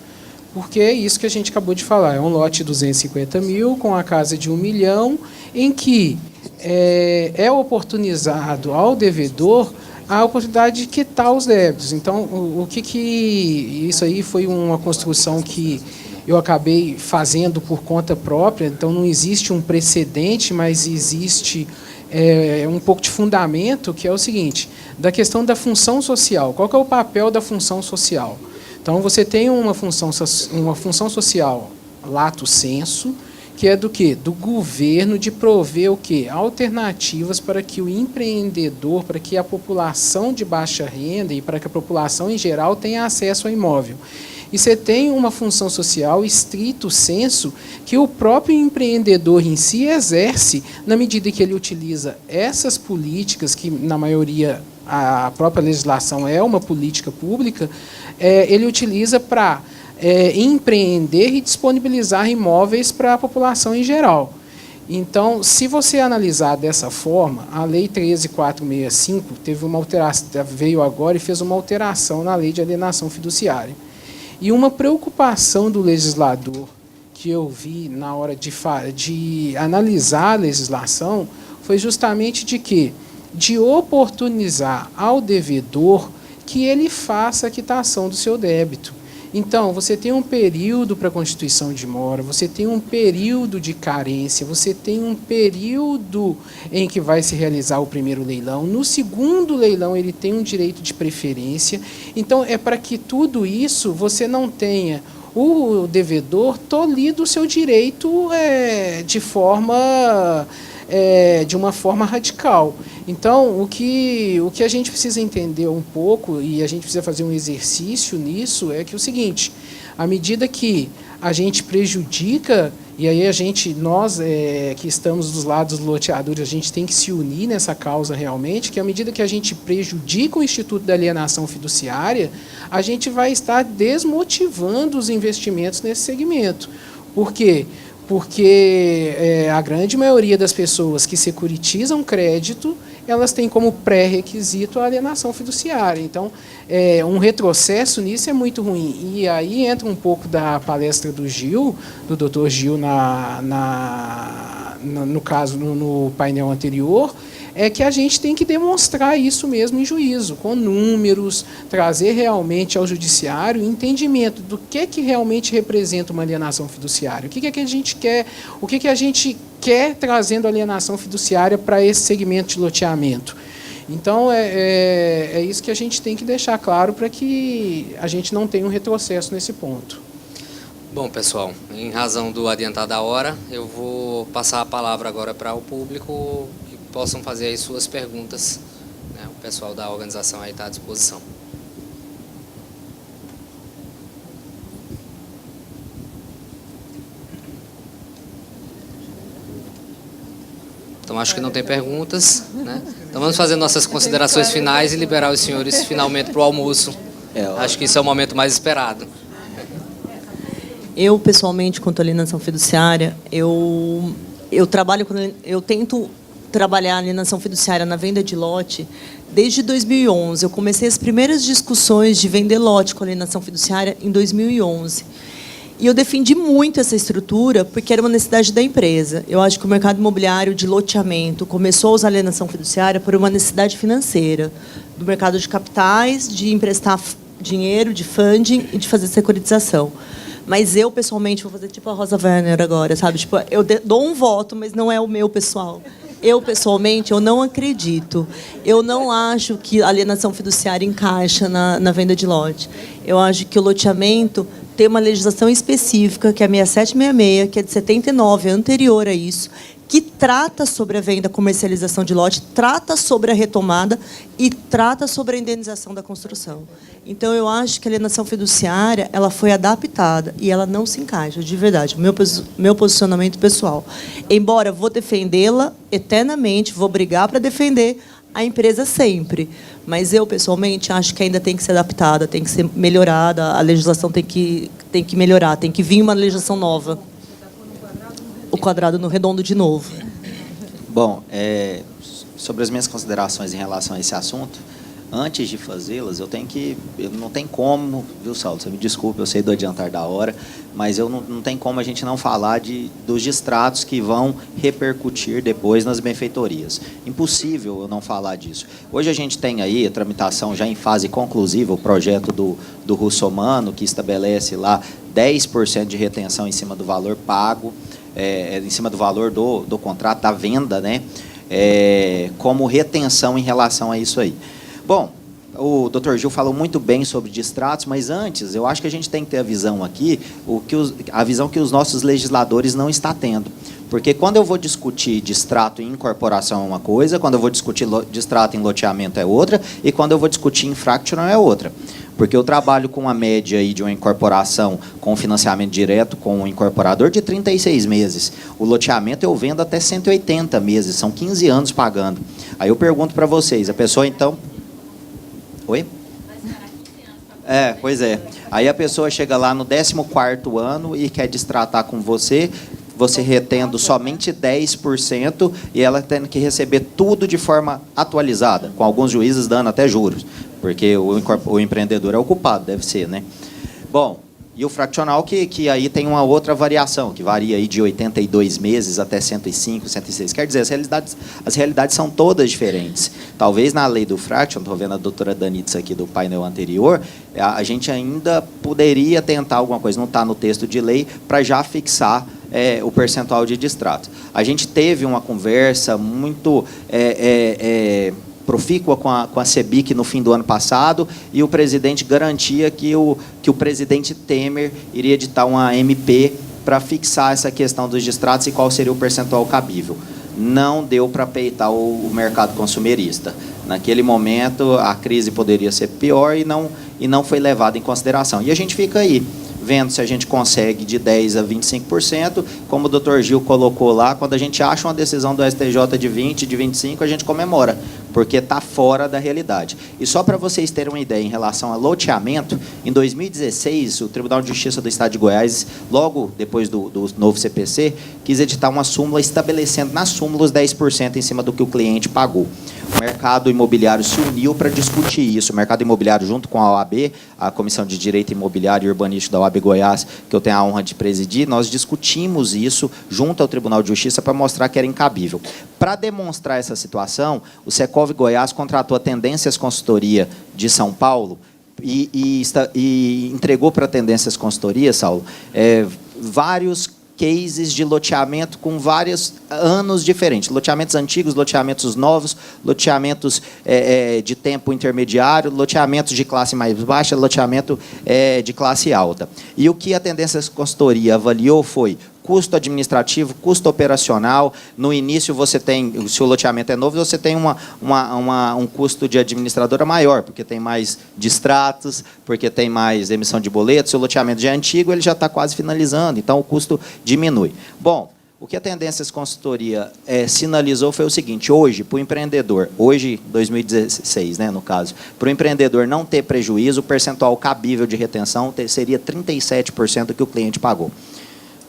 Porque é isso que a gente acabou de falar, é um lote de 250 mil com a casa de 1 milhão, em que é oportunizado ao devedor a oportunidade de quitar os débitos. Então, isso aí foi uma construção que eu acabei fazendo por conta própria, então não existe um precedente, mas existe um pouco de fundamento, que é o seguinte, da questão da função social. Qual que é o papel da função social? Então, você tem uma função social, lato sensu, que é do quê? Do governo de prover o quê? Alternativas para que o empreendedor, para que a população de baixa renda e para que a população em geral tenha acesso ao imóvel. E você tem uma função social estrito sensu que o próprio empreendedor em si exerce na medida que ele utiliza essas políticas, que na maioria a própria legislação é uma política pública, ele utiliza para empreender e disponibilizar imóveis para a população em geral. Então, se você analisar dessa forma, a Lei 13.465 teve uma alteração, veio agora e fez uma alteração na Lei de Alienação Fiduciária. E uma preocupação do legislador que eu vi na hora de analisar a legislação foi justamente de quê? De oportunizar ao devedor que ele faça a quitação do seu débito. Então, você tem um período para a constituição de mora, você tem um período de carência, você tem um período em que vai se realizar o primeiro leilão. No segundo leilão, ele tem um direito de preferência. Então, é para que tudo isso você não tenha o devedor tolhido o seu direito de uma forma radical. Então, o que a gente precisa entender um pouco, e a gente precisa fazer um exercício nisso, é que o seguinte, à medida que a gente prejudica, e aí nós que estamos dos lados dos loteadores, a gente tem que se unir nessa causa realmente, que à medida que a gente prejudica o Instituto da Alienação Fiduciária, a gente vai estar desmotivando os investimentos nesse segmento. Por quê? Porque a grande maioria das pessoas que securitizam crédito, elas têm como pré-requisito a alienação fiduciária. Então, um retrocesso nisso é muito ruim. E aí entra um pouco da palestra do Gil, do Dr. Gil, no caso, no painel anterior, é que a gente tem que demonstrar isso mesmo em juízo, com números, trazer realmente ao judiciário entendimento do que realmente representa uma alienação fiduciária, o que a gente quer, o que a gente quer trazendo alienação fiduciária para esse segmento de loteamento. Então, é isso que a gente tem que deixar claro para que a gente não tenha um retrocesso nesse ponto. Bom, pessoal, em razão do adiantar da hora, eu vou passar a palavra agora para o público que possam fazer aí suas perguntas. Né? O pessoal da organização aí está à disposição. Então, acho que não tem perguntas, né? Então, vamos fazer nossas considerações finais e liberar os senhores finalmente para o almoço. Acho que isso é o momento mais esperado. Eu, pessoalmente, quanto à alienação fiduciária, eu tento trabalhar a alienação fiduciária na venda de lote desde 2011. Eu comecei as primeiras discussões de vender lote com alienação fiduciária em 2011. E eu defendi muito essa estrutura porque era uma necessidade da empresa. Eu acho que o mercado imobiliário de loteamento começou a usar alienação fiduciária por uma necessidade financeira, do mercado de capitais, de emprestar dinheiro, de funding e de fazer securitização. Mas eu, pessoalmente, vou fazer tipo a Rosa Werner agora, sabe? Tipo, eu dou um voto, mas não é o meu pessoal. Eu, pessoalmente, eu não acredito. Eu não acho que a alienação fiduciária encaixa na venda de lote. Eu acho que o loteamento tem uma legislação específica, que é a 6766, que é de 79, anterior a isso, que trata sobre a venda, comercialização de lote, trata sobre a retomada e trata sobre a indenização da construção. Então, eu acho que a alienação fiduciária ela foi adaptada e ela não se encaixa, de verdade, meu posicionamento pessoal. Embora vou defendê-la eternamente, vou brigar para defender a empresa sempre, mas eu, pessoalmente, acho que ainda tem que ser adaptada, tem que ser melhorada, a legislação tem que melhorar, tem que vir uma legislação nova. O quadrado no redondo de novo. Bom, sobre as minhas considerações em relação a esse assunto, antes de fazê-las, não tem como, viu, Saulo, você me desculpe, eu sei do adiantar da hora, mas não tem como a gente não falar dos distratos que vão repercutir depois nas benfeitorias. Impossível eu não falar disso. Hoje a gente tem aí a tramitação já em fase conclusiva, o projeto do Russomano, que estabelece lá 10% de retenção em cima do valor pago, em cima do valor do contrato, da venda, né? Como retenção em relação a isso aí. Bom, o Dr. Gil falou muito bem sobre distratos, mas antes, eu acho que a gente tem que ter a visão aqui, a visão que os nossos legisladores não estão tendo. Porque quando eu vou discutir distrato em incorporação é uma coisa, quando eu vou discutir distrato em loteamento é outra, e quando eu vou discutir em fractional é outra. Porque eu trabalho com uma média aí de uma incorporação com financiamento direto com o incorporador de 36 meses. O loteamento eu vendo até 180 meses, são 15 anos pagando. Aí eu pergunto para vocês, a pessoa então... Oi? Pois é. Aí a pessoa chega lá no 14º ano e quer distratar com você retendo somente 10% e ela tendo que receber tudo de forma atualizada, com alguns juízes dando até juros, porque o empreendedor é o culpado, deve ser, né? Bom, e o fraccional que aí tem uma outra variação, que varia aí de 82 meses até 105, 106. Quer dizer, as realidades são todas diferentes. Talvez na lei do fraction, estou vendo a doutora Danitza aqui do painel anterior, a gente ainda poderia tentar alguma coisa, não está no texto de lei, para já fixar o percentual de distrato. A gente teve uma conversa muito profícua com a CEBIC no fim do ano passado, e o presidente garantia que o presidente Temer iria editar uma MP para fixar essa questão dos distratos e qual seria o percentual cabível. Não deu para peitar o mercado consumerista. Naquele momento, a crise poderia ser pior e não foi levada em consideração. E a gente fica aí, vendo se a gente consegue de 10% a 25%, como o doutor Gil colocou lá, quando a gente acha uma decisão do STJ de 20%, de 25%, a gente comemora, porque está fora da realidade. E só para vocês terem uma ideia em relação a loteamento, em 2016, o Tribunal de Justiça do Estado de Goiás, logo depois do novo CPC, quis editar uma súmula estabelecendo nas súmulas 10% em cima do que o cliente pagou. O mercado imobiliário se uniu para discutir isso. O mercado imobiliário, junto com a OAB, a Comissão de Direito Imobiliário e Urbanístico da OAB Goiás, que eu tenho a honra de presidir, nós discutimos isso junto ao Tribunal de Justiça para mostrar que era incabível. Para demonstrar essa situação, o Secov Goiás contratou a Tendências Consultoria de São Paulo e entregou para a Tendências Consultoria, Saulo, vários cases de loteamento com vários anos diferentes. Loteamentos antigos, loteamentos novos, loteamentos de tempo intermediário, loteamentos de classe mais baixa, loteamento de classe alta. E o que a Tendências Consultoria avaliou foi custo administrativo, custo operacional. No início, você tem, se o loteamento é novo, você tem um custo de administradora maior, porque tem mais distratos, porque tem mais emissão de boletos. Se o loteamento já é antigo, ele já está quase finalizando, então o custo diminui. Bom, o que a Tendências Consultoria sinalizou foi o seguinte: hoje, para o empreendedor, hoje, 2016, né, no caso, para o empreendedor não ter prejuízo, o percentual cabível de retenção seria 37% do que o cliente pagou.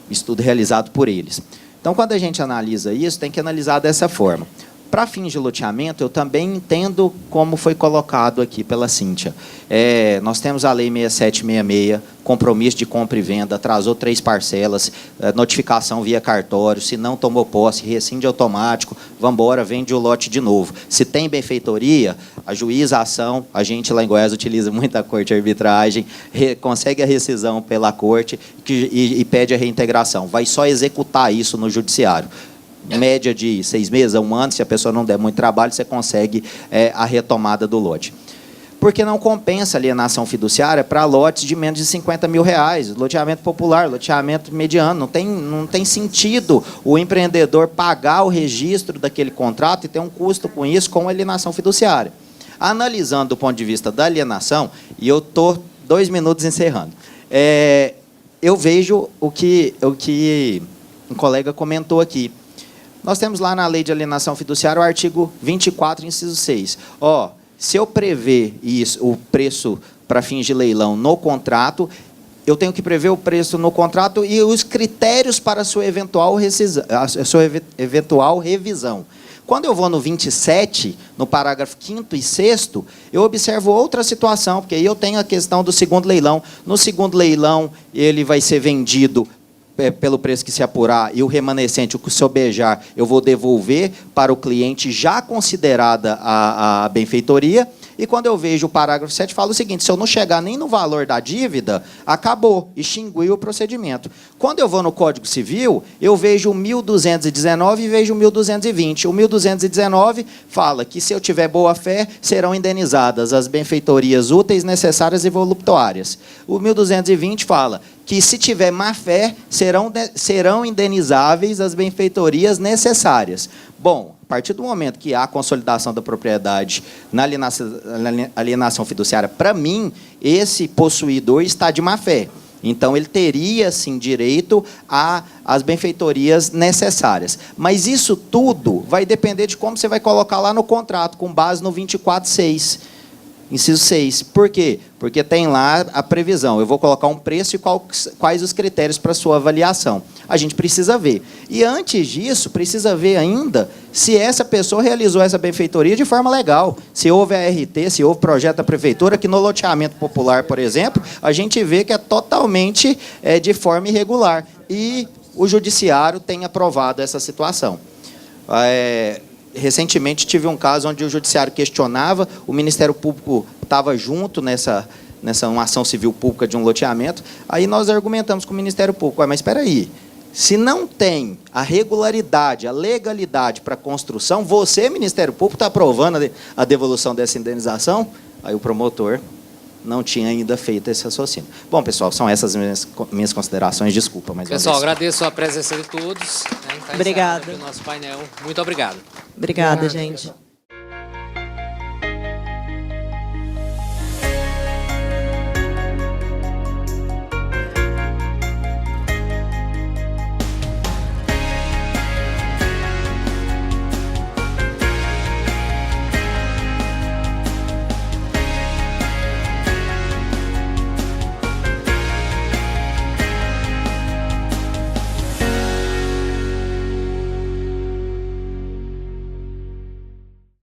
Estudo realizado por eles. Então, quando a gente analisa isso, tem que analisar dessa forma. Para fins de loteamento, eu também entendo como foi colocado aqui pela Cíntia. Nós temos a Lei 6766, compromisso de compra e venda, atrasou 3 parcelas, notificação via cartório, se não tomou posse, rescinde automático, vamos embora, vende o lote de novo. Se tem benfeitoria, a juíza a ação, a gente lá em Goiás utiliza muita corte de arbitragem, consegue a rescisão pela corte e pede a reintegração. Vai só executar isso no judiciário. Média de 6 meses a 1 ano, se a pessoa não der muito trabalho, você consegue a retomada do lote. Porque não compensa alienação fiduciária para lotes de menos de R$50 mil, loteamento popular, loteamento mediano. Não tem sentido o empreendedor pagar o registro daquele contrato e ter um custo com isso, com alienação fiduciária. Analisando do ponto de vista da alienação, e eu estou 2 minutos encerrando, eu vejo o que um colega comentou aqui. Nós temos lá na Lei de Alienação Fiduciária o artigo 24, inciso 6. Se eu prever isso, o preço para fins de leilão no contrato, eu tenho que prever o preço no contrato e os critérios para a sua eventual revisão. Quando eu vou no 27, no parágrafo 5º e 6º, eu observo outra situação, porque aí eu tenho a questão do segundo leilão. No segundo leilão, ele vai ser vendido pelo preço que se apurar, e o remanescente, o que sobejar, eu vou devolver para o cliente já considerada a benfeitoria. E quando eu vejo o parágrafo 7, fala o seguinte: se eu não chegar nem no valor da dívida, acabou, extinguiu o procedimento. Quando eu vou no Código Civil, eu vejo o 1.219 e vejo o 1.220. O 1.219 fala que, se eu tiver boa-fé, serão indenizadas as benfeitorias úteis, necessárias e voluptuárias. O 1.220 fala que, se tiver má-fé, serão indenizáveis as benfeitorias necessárias. Bom, a partir do momento que há a consolidação da propriedade na alienação fiduciária, para mim, esse possuidor está de má-fé. Então, ele teria, sim, direito às benfeitorias necessárias. Mas isso tudo vai depender de como você vai colocar lá no contrato, com base no 24.6. Inciso 6. Por quê? Porque tem lá a previsão. Eu vou colocar um preço e quais os critérios para sua avaliação. A gente precisa ver. E, antes disso, precisa ver ainda se essa pessoa realizou essa benfeitoria de forma legal. Se houve ART, se houve projeto da prefeitura, que no loteamento popular, por exemplo, a gente vê que é totalmente de forma irregular. E o judiciário tem aprovado essa situação. Recentemente tive um caso onde o judiciário questionava, o Ministério Público estava junto nessa uma ação civil pública de um loteamento, aí nós argumentamos com o Ministério Público: mas espera aí, se não tem a regularidade, a legalidade para a construção, você, Ministério Público, está aprovando a devolução dessa indenização? Aí o promotor não tinha ainda feito esse raciocínio. Bom, pessoal, são essas minhas considerações. Desculpa, mas... Pessoal, agradeço a presença de todos. Obrigada. O nosso painel. Muito obrigado. Obrigada, gente.